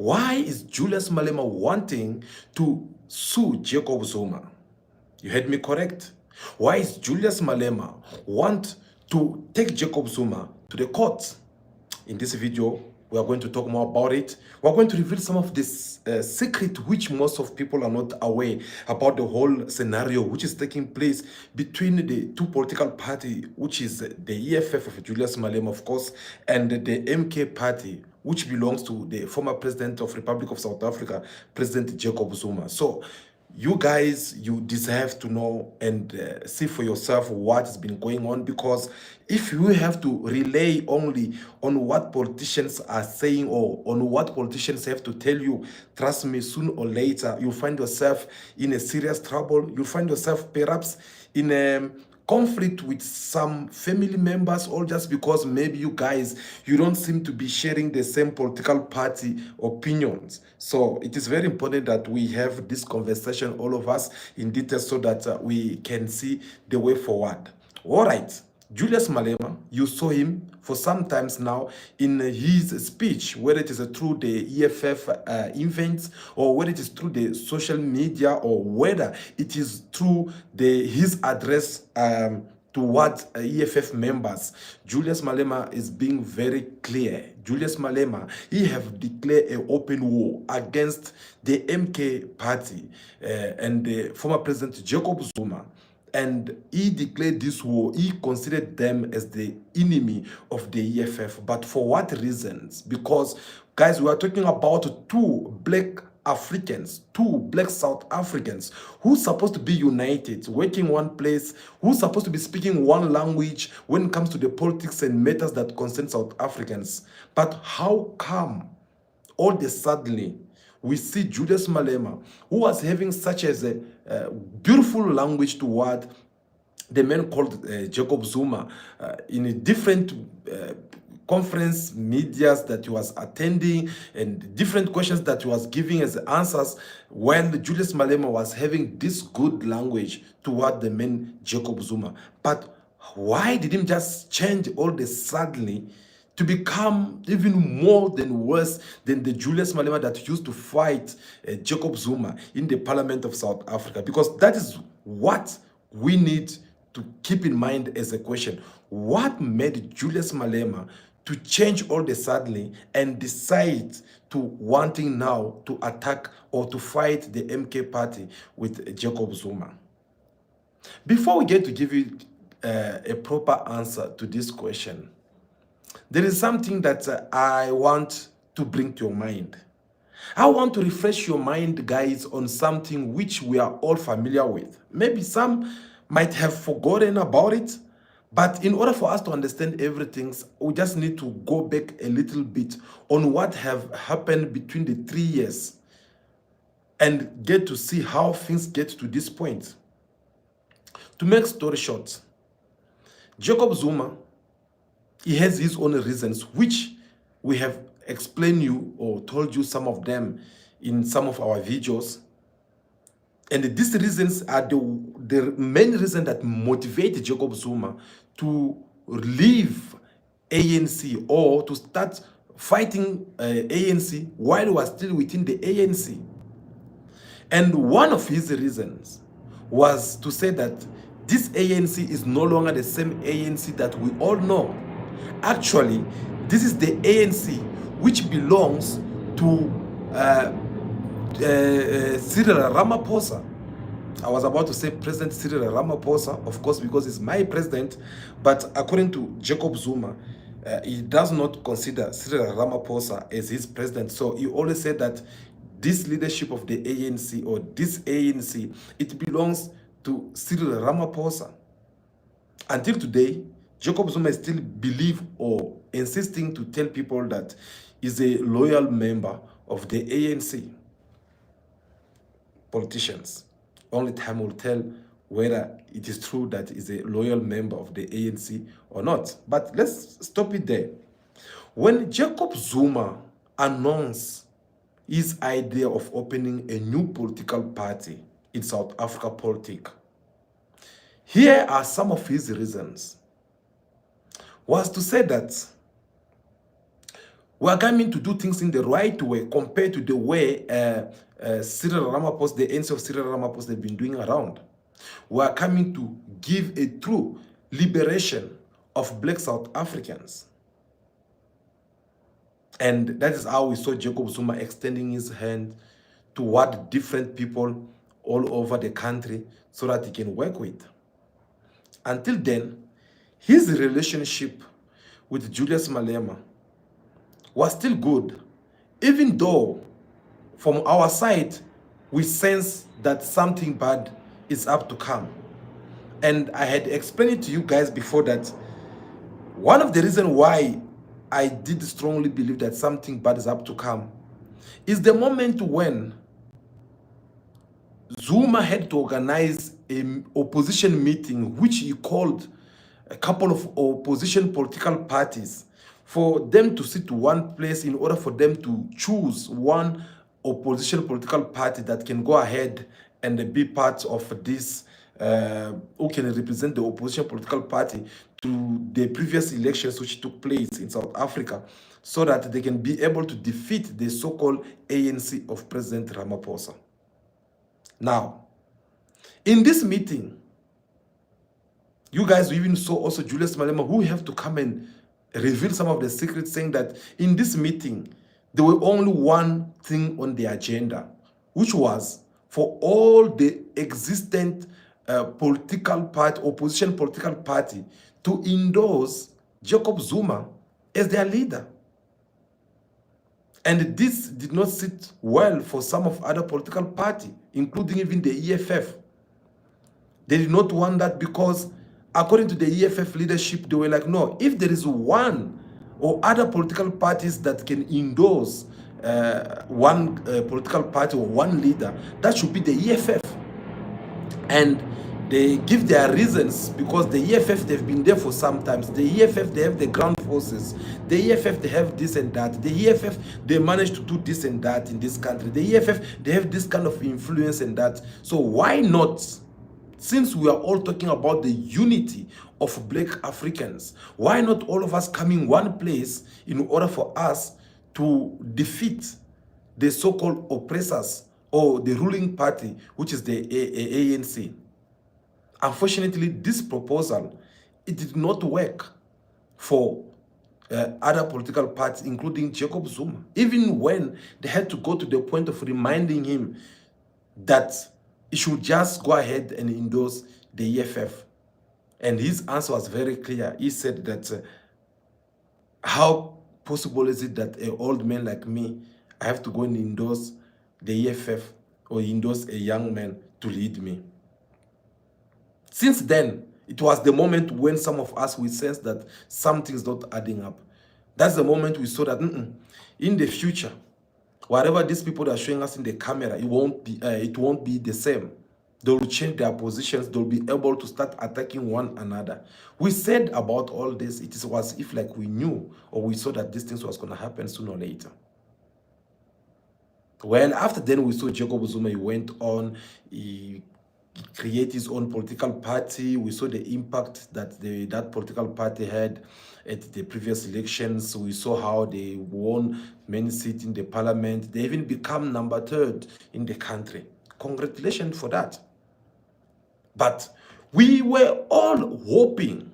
Why is Julius Malema wanting to sue Jacob Zuma? You heard me correct. Why is Julius Malema want to take Jacob Zuma to the court? In this video, we are going to talk more about it. We're going to reveal some of this secret which most of people are not aware about, the whole scenario which is taking place between the two political party, which is the EFF of Julius Malema, of course, and the MK party, which belongs to the former president of Republic of South Africa, President Jacob Zuma. So you guys, you deserve to know and see for yourself what has been going on, because if you have to rely only on what politicians are saying or on what politicians have to tell you, trust me, sooner or later you'll find yourself in a serious trouble. You'll find yourself perhaps in a conflict with some family members, or just because maybe you guys, you don't seem to be sharing the same political party opinions. So it is very important that we have this conversation, all of us, in detail, so that we can see the way forward. All right. Julius Malema, you saw him for some times now in his speech, whether it is through the EFF events, or whether it is through the social media, or whether it is through his address towards EFF members. Julius Malema is being very clear. Julius Malema, he have declared an open war against the MK party and the former president Jacob Zuma. And he declared this war, he considered them as the enemy of the EFF. But for what reasons? Because, guys, we are talking about two black Africans, two black South Africans who's supposed to be united, working one place, who's supposed to be speaking one language when it comes to the politics and matters that concern South Africans. But how come all of a sudden we see Julius Malema, who was having such as a beautiful language toward the man called Jacob Zuma in a different conference medias that he was attending, and different questions that he was giving as answers, when Julius Malema was having this good language toward the man Jacob Zuma. But why did he just change all this suddenly to become even more than worse than the Julius Malema that used to fight Jacob Zuma in the Parliament of South Africa? Because that is what we need to keep in mind as a question. What made Julius Malema to change all the suddenly and decide to wanting now to attack or to fight the MK party with Jacob Zuma? Before we get to give you a proper answer to this question, there is something that I want to bring to your mind. I want to refresh your mind, guys, on something which we are all familiar with. Maybe some might have forgotten about it, but in order for us to understand everything, we just need to go back a little bit on what have happened between the 3 years and get to see how things get to this point. To make story short, Jacob Zuma, he has his own reasons, which we have explained you or told you some of them in some of our videos. And these reasons are the main reason that motivate Jacob Zuma to leave ANC or to start fighting ANC while he was still within the ANC. And one of his reasons was to say that this ANC is no longer the same ANC that we all know. Actually, this is the ANC which belongs to Cyril Ramaphosa. I was about to say President Cyril Ramaphosa, of course, because he's my president, but according to Jacob Zuma, he does not consider Cyril Ramaphosa as his president. So he always said that this leadership of the ANC, or this ANC, it belongs to Cyril Ramaphosa. Until today, Jacob Zuma still believe or insisting to tell people that he's a loyal member of the ANC. Politicians, only time will tell whether it is true that he's a loyal member of the ANC or not. But let's stop it there. When Jacob Zuma announced his idea of opening a new political party in South Africa politics, here are some of his reasons. Was to say that We are coming to do things in the right way compared to the way Cyril Ramaphosa, the ANC of Cyril Ramaphosa, they've been doing around. We are coming to give a true liberation of black South Africans. And that is how we saw Jacob Zuma extending his hand toward different people all over the country so that he can work with. Until then, his relationship with Julius Malema was still good, even though from our side, we sense that something bad is up to come. And I had explained it to you guys before that one of the reasons why I did strongly believe that something bad is up to come is the moment when Zuma had to organize an opposition meeting, which he called a couple of opposition political parties, for them to sit to one place in order for them to choose one opposition political party that can go ahead and be part of this, who can represent the opposition political party to the previous elections which took place in South Africa, so that they can be able to defeat the so-called ANC of President Ramaphosa. Now, in this meeting, you guys even saw also Julius Malema, who have to come and reveal some of the secrets, saying that in this meeting, there were only one thing on the agenda, which was for all the existent political party, opposition political party, to endorse Jacob Zuma as their leader. And this did not sit well for some of other political parties, including even the EFF. They did not want that because, according to the EFF leadership, they were like, no, if there is one or other political parties that can endorse one political party or one leader, that should be the EFF. And they give their reasons because the EFF, they've been there for some time. The EFF, they have the ground forces. The EFF, they have this and that. The EFF, they managed to do this and that in this country. The EFF, they have this kind of influence and that. So why not, since we are all talking about the unity of black Africans, why not all of us come in one place in order for us to defeat the so-called oppressors or the ruling party, which is the ANC? Unfortunately, this proposal, it did not work for other political parties, including Jacob Zuma, even when they had to go to the point of reminding him that he should just go ahead and endorse the EFF. And his answer was very clear. He said that, how possible is it that an old man like me, I have to go and endorse the EFF or endorse a young man to lead me? Since then, it was the moment when some of us, we sensed that something's not adding up. That's the moment we saw that in the future, whatever these people are showing us in the camera, it won't be the same. They will change their positions. They'll be able to start attacking one another. We said about all this, it was if like we knew or we saw that these things was going to happen sooner or later. Well, after then we saw Jacob Zuma, he went on, he create his own political party. We saw the impact that that political party had at the previous elections. We saw how they won many seats in the parliament. They even become number 3 in the country. Congratulations for that. But we were all hoping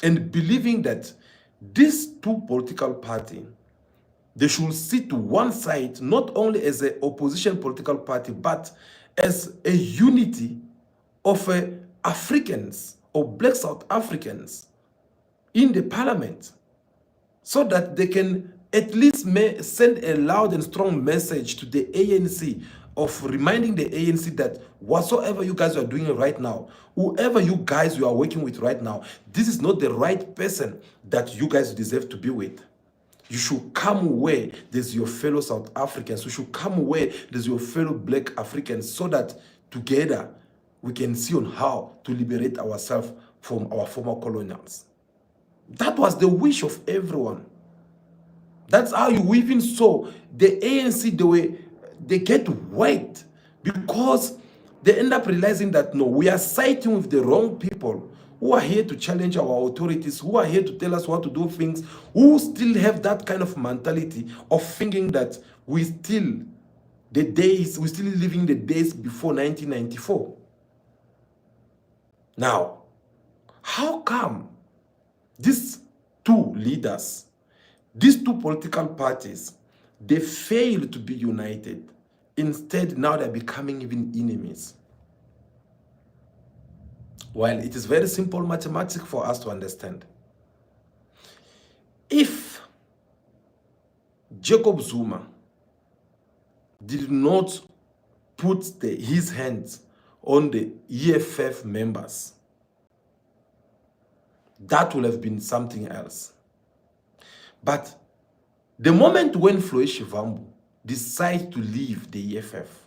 and believing that these two political parties, they should sit to one side, not only as an opposition political party, but as a unity of Africans or black South Africans in the parliament, so that they can at least send a loud and strong message to the ANC of reminding the ANC that whatsoever you guys are doing right now, whoever you guys you are working with right now, this is not the right person that you guys deserve to be with. You should come where there's your fellow South Africans. You should come where there's your fellow black Africans, so that together we can see on how to liberate ourselves from our former colonials. That was the wish of everyone. That's how you even saw the ANC, they get white because they end up realizing that no, we are siding with the wrong people who are here to challenge our authorities, who are here to tell us what to do things, who still have that kind of mentality of thinking that we still living the days before 1994. Now, how come these two leaders, these two political parties, they fail to be united? Instead, now they're becoming even enemies. Well, it is very simple mathematics for us to understand. If Jacob Zuma did not put his hands on the EFF members, that would have been something else. But the moment when Floyd Shivambu decided to leave the EFF,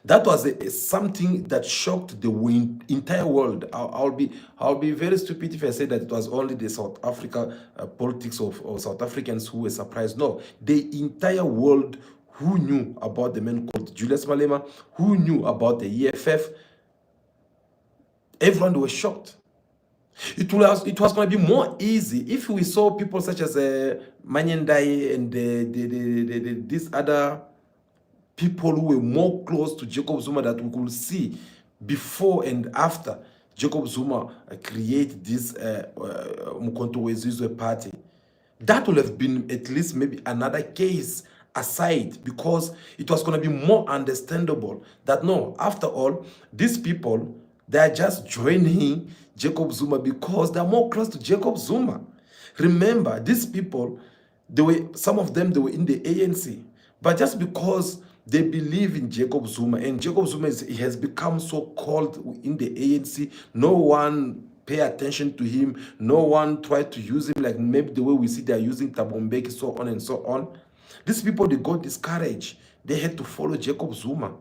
that was something that shocked the entire world. I'll be very stupid if I say that it was only the South Africa politics or South Africans who were surprised. No, the entire world who knew about the man called Julius Malema, who knew about the EFF, everyone was shocked. It was going to be more easy if we saw people such as Manyendai and these other people who were more close to Jacob Zuma that we could see before and after Jacob Zuma create this Mkhonto weZizwe party. That would have been at least maybe another case aside, because it was going to be more understandable that no, after all, these people, they are just joining Jacob Zuma because they are more close to Jacob Zuma. Remember, these people, some of them, they were in the ANC, but just because they believe in Jacob Zuma, and Jacob Zuma has become so called in the ANC, no one pay attention to him, no one tried to use him like maybe the way we see they are using Thabo Mbeki, so on and so on. These people, they got discouraged. They had to follow Jacob Zuma.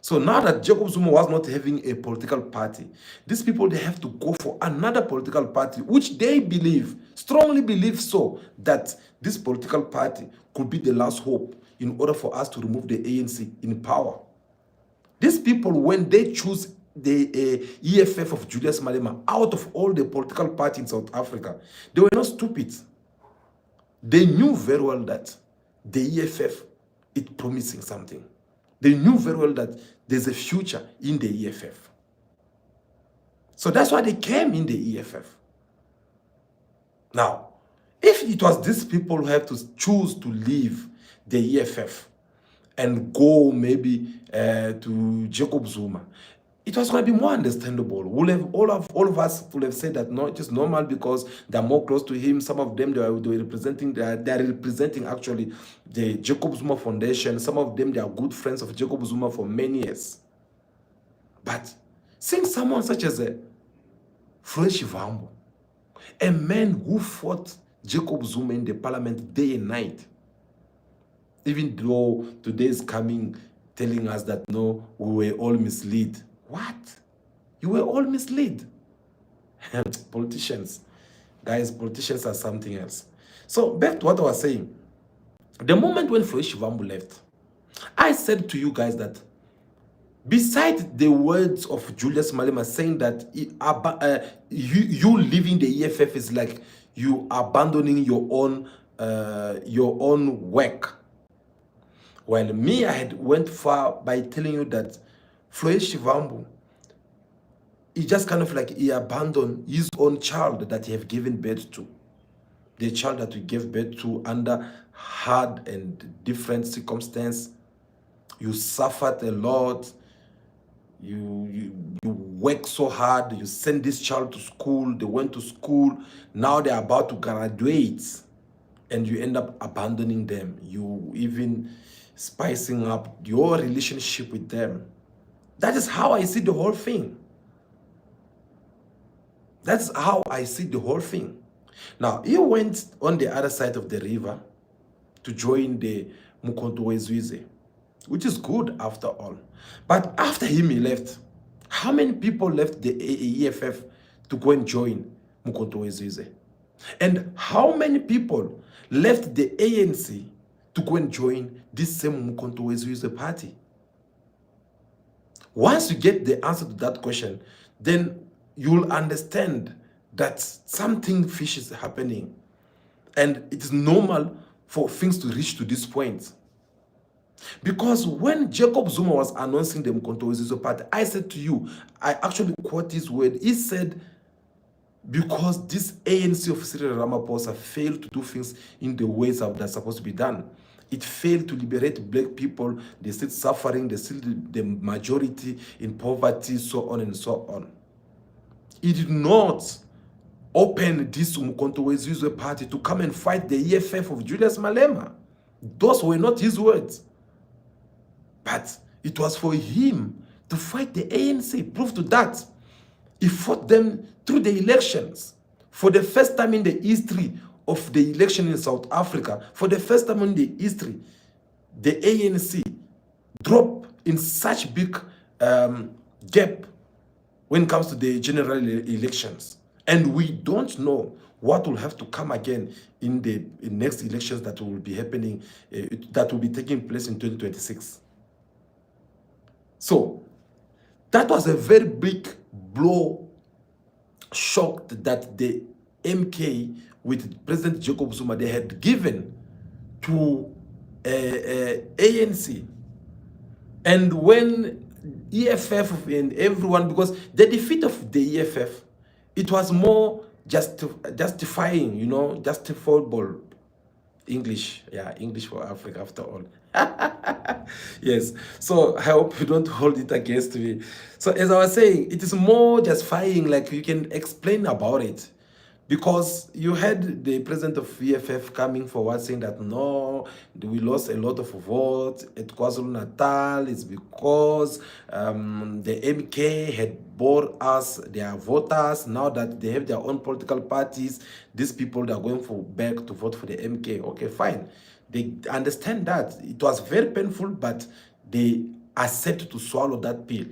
So now that Jacob Zuma was not having a political party, these people, they have to go for another political party, which they believe, strongly believe so, that this political party could be the last hope in order for us to remove the ANC in power. These people, when they choose the EFF of Julius Malema out of all the political parties in South Africa, they were not stupid. They knew very well that the EFF is promising something. They knew very well that there's a future in the EFF. So that's why they came in the EFF. Now, if it was these people who have to choose to leave the EFF and go maybe to Jacob Zuma, it was going to be more understandable. All of us would have said that no, it is normal because they're more close to him. Some of them they are representing actually the Jacob Zuma Foundation. Some of them, they are good friends of Jacob Zuma for many years. But seeing someone such as Floyd Shivambu, a man who fought Jacob Zuma in the parliament day and night, even though today is coming telling us that no, we were all misled. What? You were all misled. Politicians. Guys, politicians are something else. So back to what I was saying. The moment when Floyd Shivambu left, I said to you guys that beside the words of Julius Malema saying that you leaving the EFF is like you abandoning your own work. Well, me, I had went far by telling you that Floyd Shivambu, he just kind of like he abandoned his own child that he have given birth to. The child that we gave birth to under hard and different circumstances. You suffered a lot. You work so hard. You send this child to school. They went to school. Now they're about to graduate. And you end up abandoning them. You even spicing up your relationship with them. That is how I see the whole thing. That's how I see the whole thing. Now, he went on the other side of the river to join the Mkhonto weZizwe, which is good after all. But after him, he left. How many people left the EFF to go and join Mkhonto weZizwe? And how many people left the ANC to go and join this same Mkhonto weZizwe party? Once you get the answer to that question, then you'll understand that something fishy is happening. And it is normal for things to reach to this point. Because when Jacob Zuma was announcing the Mkhonto party, I said to you, I actually quote his word. He said, because this ANC of Cyril Ramaphosa failed to do things in the ways that are supposed to be done. It failed to liberate black people. They still suffering. They still the majority in poverty, so on and so on. It did not open this Mkhonto party to come and fight the EFF of Julius Malema. Those were not his words. But it was for him to fight the ANC. Proof to that, he fought them through the elections. For the first time in the history of the election in South Africa, for the first time in the history, the ANC dropped in such big gap when it comes to the general elections. And we don't know what will have to come again in the next elections that will be happening, that will be taking place in 2026. So that was a very big blow, shocked that the MK with President Jacob Zuma, they had given to ANC. And when EFF and everyone, because the defeat of the EFF, it was more justifying, you know, justifiable. English, yeah, English for Africa after all. Yes, so I hope you don't hold it against me. So as I was saying, it is more justifying, like you can explain about it. Because you had the president of EFF coming forward saying that no, we lost a lot of votes at KwaZulu-Natal. It's because the MK had bought us their voters. Now that they have their own political parties, these people that are going back to vote for the MK. Okay, fine. They understand that. It was very painful, but they accepted to swallow that pill.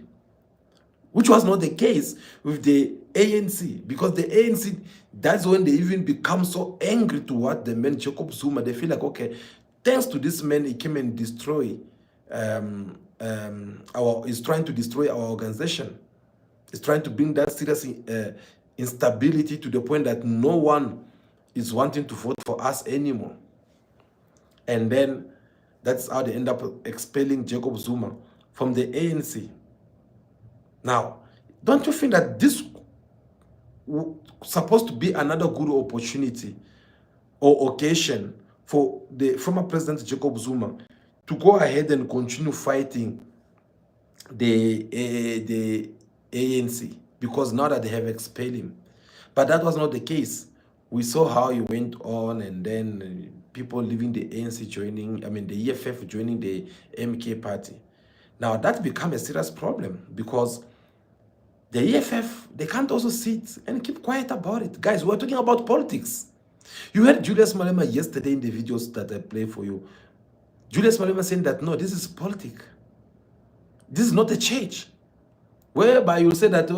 Which was not the case with the ANC, because the ANC, that's when they even become so angry toward the man Jacob Zuma. They feel like, okay, thanks to this man, he came and he's trying to destroy our organization. He's trying to bring that serious instability to the point that no one is wanting to vote for us anymore. And then that's how they end up expelling Jacob Zuma from the ANC. Now, don't you think that this supposed to be another good opportunity or occasion for the former President Jacob Zuma to go ahead and continue fighting the ANC, because now that they have expelled him? But that was not the case. We saw how he went on, and then people leaving the ANC joining, the EFF joining the MK party. Now that became a serious problem, because the EFF, they can't also sit and keep quiet about it. Guys, we're talking about politics. You heard Julius Malema yesterday in the videos that I play for you. Julius Malema saying that, no, this is politics. This is not a church. Whereby you say that,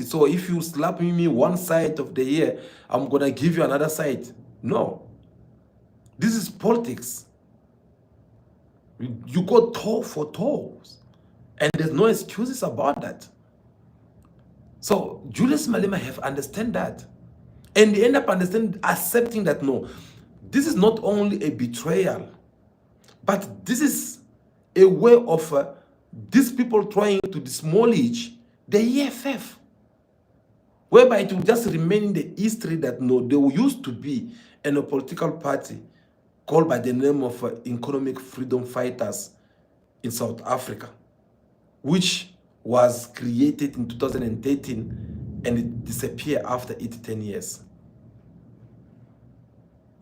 so if you slap me one side of the year, I'm going to give you another side. No. This is politics. You go toe for toes. And there's no excuses about that. So Julius Malema have understand that. And they end up accepting that, no, this is not only a betrayal, but this is a way of these people trying to demolish the EFF. Whereby it will just remain in the history that, no, there used to be a political party called by the name of Economic Freedom Fighters in South Africa, which was created in 2013 and it disappeared after 10 years.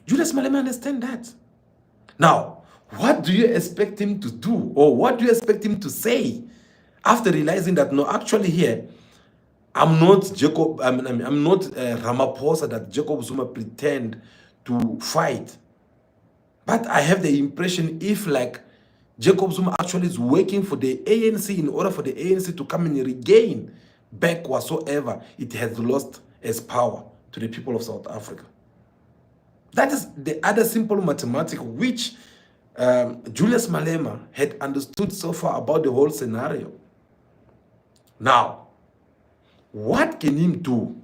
Julius Malema understand that. Now, what do you expect him to do, or what do you expect him to say after realizing that, no, actually here, I'm not Jacob, I'm not Ramaphosa that Jacob Zuma pretend to fight. But I have the impression if like Jacob Zuma actually is working for the ANC in order for the ANC to come and regain back whatsoever it has lost as power to the people of South Africa. That is the other simple mathematics which Julius Malema had understood so far about the whole scenario. Now, what can him do?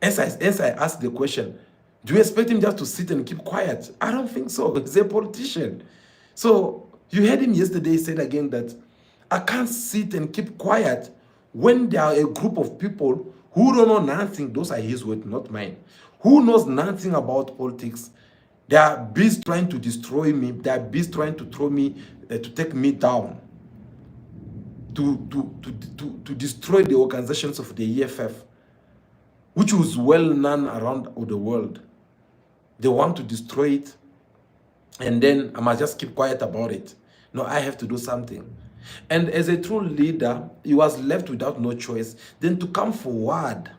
As I asked the question, do you expect him just to sit and keep quiet? I don't think so. He's a politician. So you heard him yesterday, he said again that I can't sit and keep quiet when there are a group of people who don't know nothing. Those are his words, not mine. Who knows nothing about politics. They are busy trying to destroy me. They are busy trying to throw me, to take me down, to destroy the organizations of the EFF, which was well known around the world. They want to destroy it, and then I must just keep quiet about it. No, I have to do something. And as a true leader, he was left without no choice than to come forward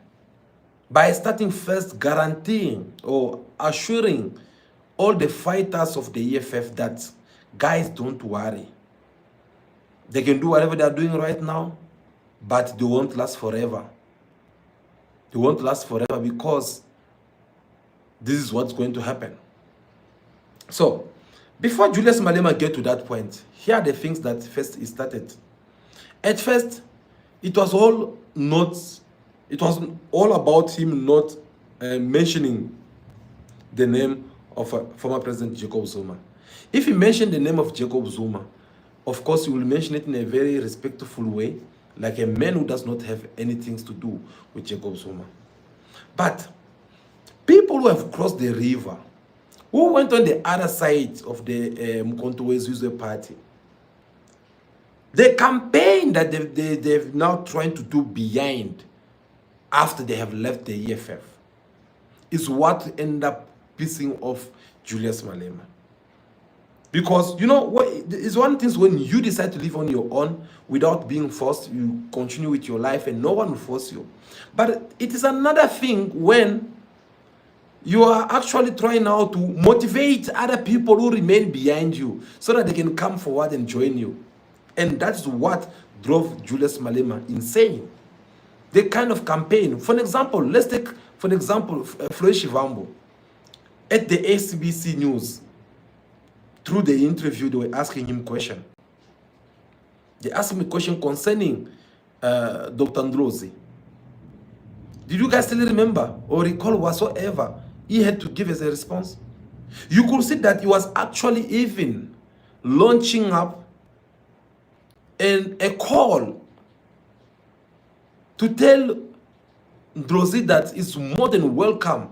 by starting first guaranteeing or assuring all the fighters of the EFF that, guys, don't worry. They can do whatever they are doing right now, but they won't last forever. They won't last forever because this is what's going to happen. So, before Julius Malema get to that point, here are the things that first he started. At first, it was all about him not mentioning the name of former President Jacob Zuma. If he mentioned the name of Jacob Zuma, of course, he will mention it in a very respectful way, like a man who does not have anything to do with Jacob Zuma. But people who have crossed the river, who went on the other side of the Mkhonto Wezizwe party, the campaign that they've now trying to do behind after they have left the EFF is what end up pissing off Julius Malema. Because, you know, what is one thing when you decide to live on your own without being forced, you continue with your life and no one will force you. But it is another thing when you are actually trying now to motivate other people who remain behind you so that they can come forward and join you. And that's what drove Julius Malema insane. The kind of campaign. For example, let's take, for example, Floyd Shivambu at the SBC News. Through the interview, they were asking him question. They asked him a question concerning Dr. Ndlozi. Did you guys still remember or recall whatsoever he had to give as a response? You could see that he was actually even launching up a call to tell Ndlozi that it's more than welcome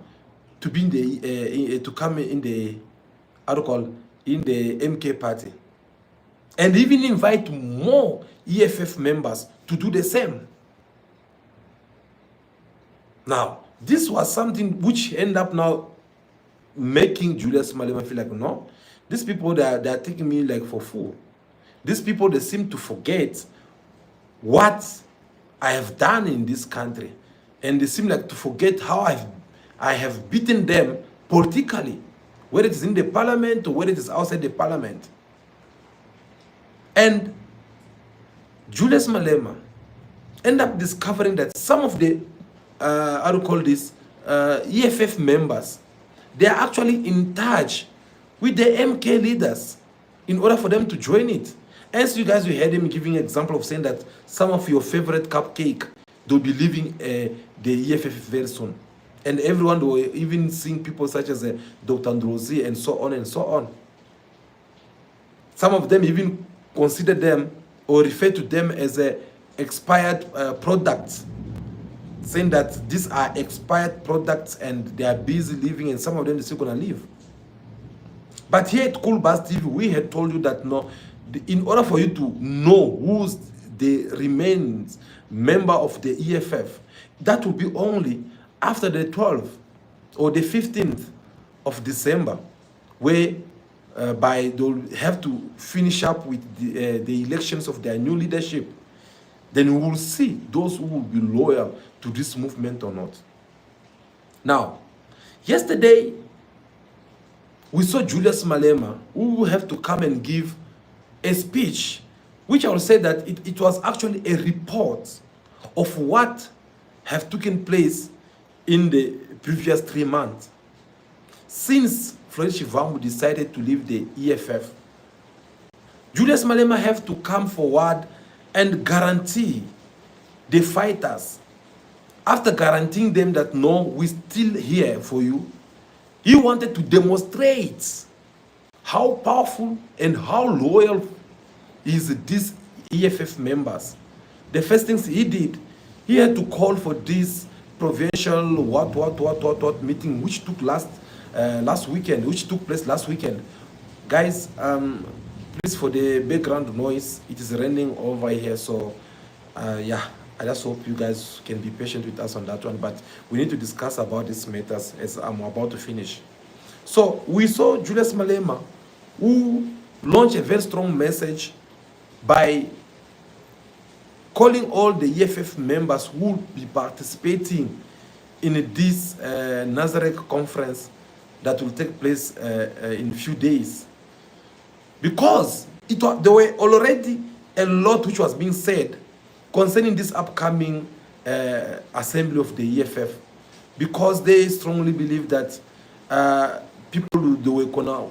to be in the to come in the in the MK party, and even invite more EFF members to do the same. Now, this was something which ended up now making Julius Malema feel like, no, these people, they are taking me like for fool. These people, they seem to forget what I have done in this country, and they seem like to forget how I have beaten them politically, whether it is in the parliament or whether it is outside the parliament. And Julius Malema ended up discovering that some of the EFF members, they are actually in touch with the MK leaders in order for them to join it. As you guys, we heard him giving an example of saying that some of your favorite cupcake, they'll be leaving the EFF very soon. And everyone, they were even seeing people such as Dr. Ndlozi and so on and so on. Some of them even consider them or refer to them as expired products, saying that these are expired products and they are busy living, and some of them are still going to live. But here at Cool Buzz TV, we had told you that no, in order for you to know who's the remains member of the EFF, that will be only after the 12th or the 15th of December, where they'll have to finish up with the elections of their new leadership. Then we will see those who will be loyal to this movement or not. Now, yesterday, we saw Julius Malema, who will have to come and give a speech, which I will say that it was actually a report of what have taken place in the previous 3 months. Since Floyd Shivambu decided to leave the EFF, Julius Malema have to come forward and guarantee the fighters after guaranteeing them that no, we're still here for you, he wanted to demonstrate how powerful and how loyal is these EFF members. The first things he did, he had to call for this provincial meeting, which took last weekend, which took place last weekend. Guys, please, for the background noise, it is raining over here, so yeah, I just hope you guys can be patient with us on that one, but we need to discuss about these matters as I'm about to finish. So we saw Julius Malema, who launched a very strong message by calling all the EFF members who will be participating in this Nazareth conference that will take place in a few days. Because there were already a lot which was being said concerning this upcoming assembly of the EFF, because they strongly believe that people, they were gonna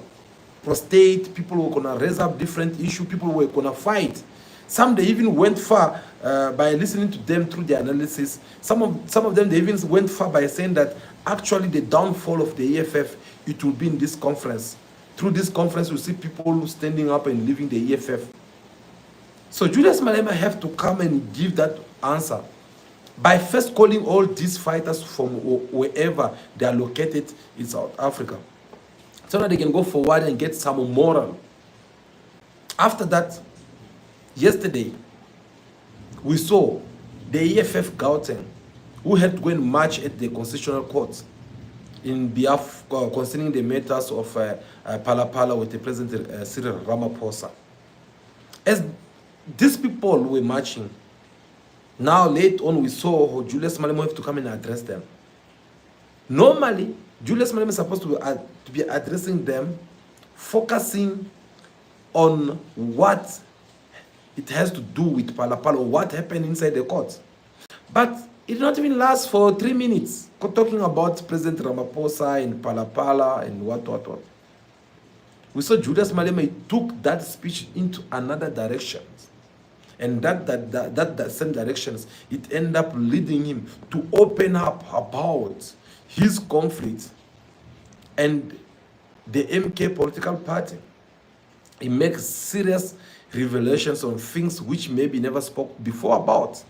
prostate, people were gonna raise up different issues, people were gonna fight. Some, they even went far by listening to them through their analysis. Some of them, they even went far by saying that actually the downfall of the EFF, it will be in this conference. Through this conference, we see people standing up and leaving the EFF. So Julius Malema have to come and give that answer by first calling all these fighters from wherever they are located in South Africa, so that they can go forward and get some moral. After that, yesterday, we saw the EFF Gauteng, who had to go and march at the Constitutional Court in behalf concerning the matters of Phala with the President Cyril Ramaphosa. As these people were marching, now late on we saw Julius Malema have to come and address them. Normally, Julius Malema is supposed to be addressing them, focusing on what it has to do with Phala, what happened inside the court. But it did not even last for 3 minutes, talking about President Ramaphosa and Phala and what. We saw Julius Malema took that speech into another direction. And that same directions, it ended up leading him to open up about his conflict and the MK political party. He makes serious revelations on things which maybe never spoke before about.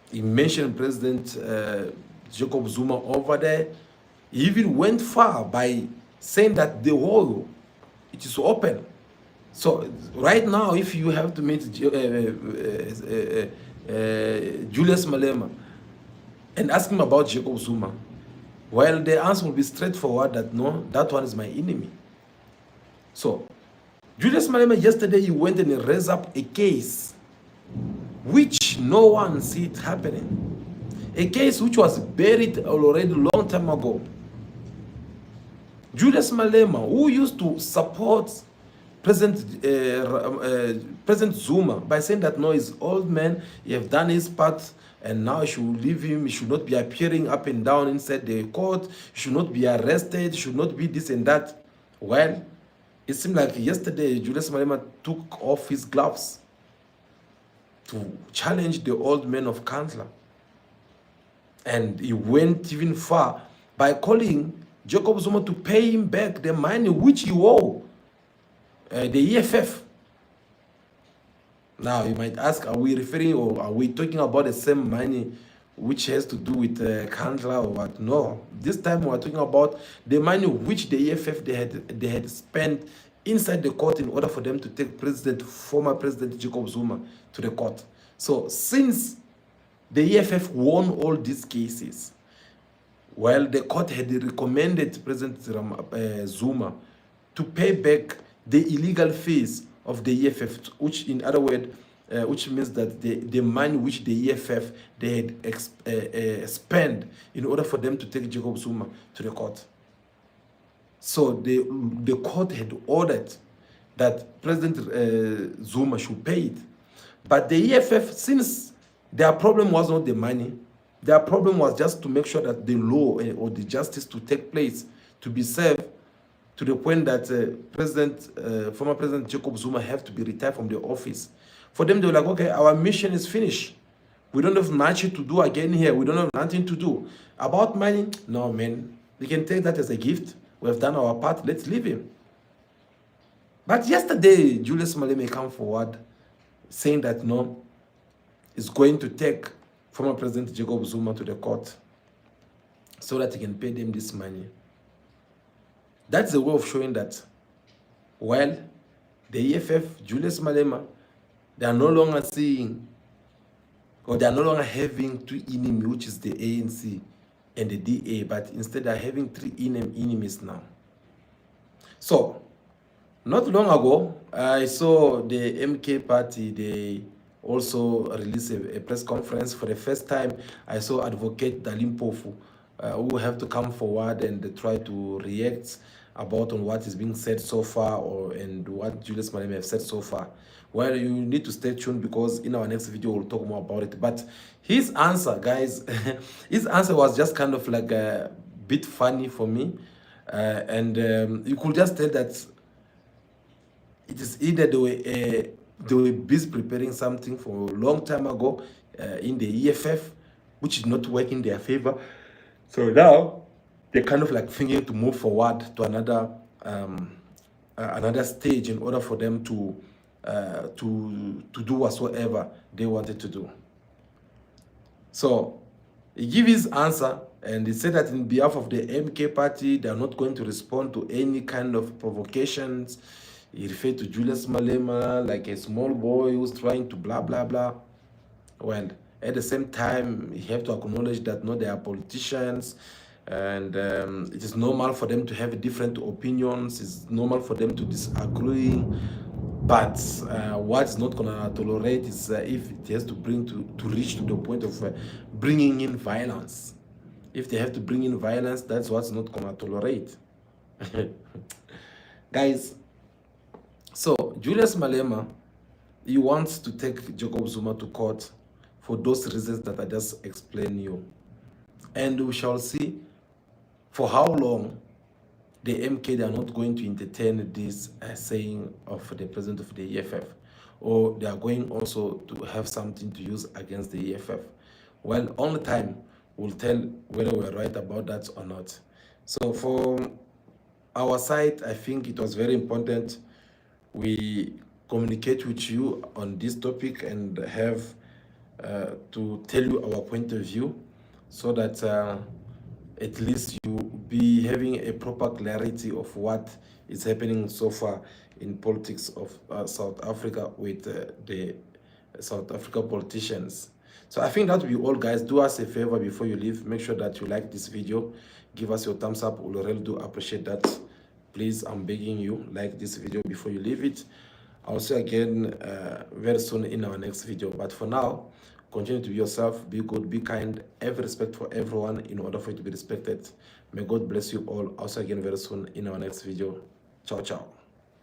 He mentioned President Jacob Zuma over there. He even went far by saying that the whole, it is open. So right now, if you have to meet Julius Malema and ask him about Jacob Zuma, well, the answer will be straightforward that no, that one is my enemy. So Julius Malema yesterday, he went and he raised up a case which no one see it happening. A case which was buried already a long time ago. Julius Malema, who used to support President Zuma by saying that no, he's old man, he have done his part, and now he should leave him, he should not be appearing up and down inside the court, he should not be arrested, he should not be this and that. Well, it seemed like yesterday Julius Malema took off his gloves to challenge the old man of Kansla. And he went even far by calling Jacob Zuma to pay him back the money which he owed the EFF. Now you might ask, are we referring or are we talking about the same money which has to do with Kansla or what? No, this time we're talking about the money which the EFF they had spent inside the court in order for them to take former President Jacob Zuma to the court. So since the EFF won all these cases, well, the court had recommended President Zuma to pay back the illegal fees of the EFF, which in other words, which means that the money which the EFF they had spent in order for them to take Jacob Zuma to the court. So the court had ordered that President Zuma should pay it. But the EFF, since their problem was not the money, their problem was just to make sure that the law or the justice to take place, to be served, to the point that former President Jacob Zuma have to be retired from the office. For them, they were like, okay, our mission is finished. We don't have much to do again here. We don't have nothing to do. About money, no, man. We can take that as a gift. We have done our part. Let's leave him. But yesterday, Julius Malema came forward saying that no, he's going to take former President Jacob Zuma to the court so that he can pay them this money. That's a way of showing that, well, the EFF, Julius Malema, they are no longer seeing, or they are no longer having two enemies, which is the ANC and the DA, but instead they are having three enemies now. So, not long ago, I saw the MK party, they also released a press conference. For the first time, I saw Advocate Dalim Pofu, who have to come forward and try to react about on what is being said so far, and what Julius Malema have said so far. Well, you need to stay tuned, because in our next video we'll talk more about it. But his answer, guys, his answer was just kind of like a bit funny for me, and you could just tell that it is either they were busy preparing something for a long time ago in the EFF, which is not working in their favor. So now they're kind of like thinking to move forward to another another stage in order for them to do whatsoever they wanted to do. So he gave his answer, and he said that in behalf of the MK party, they are not going to respond to any kind of provocations. He referred to Julius Malema like a small boy who's trying to blah, blah, blah. Well, at the same time, you have to acknowledge that no, they are politicians, and it is normal for them to have different opinions. It's normal for them to disagree. But what's not going to tolerate is if it has to reach to the point of bringing in violence. If they have to bring in violence, that's what's not going to tolerate. Guys, so Julius Malema, he wants to take Jacob Zuma to court for those reasons that I just explained you. And we shall see for how long the MK, they are not going to entertain this saying of the president of the EFF, or they are going also to have something to use against the EFF. Well, only time will tell whether we're right about that or not. So for our side, I think it was very important we communicate with you on this topic and have to tell you our point of view, so that at least you be having a proper clarity of what is happening so far in politics of South Africa with the South Africa politicians. So I think that will be all, guys. Do us a favor before you leave. Make sure that you like this video. Give us your thumbs up. We really do appreciate that. Please, I'm begging you, like this video before you leave it. I'll see you again very soon in our next video. But for now, continue to be yourself, be good, be kind, have respect for everyone in order for you to be respected. May God bless you all. I'll see you again very soon in our next video. Ciao, ciao.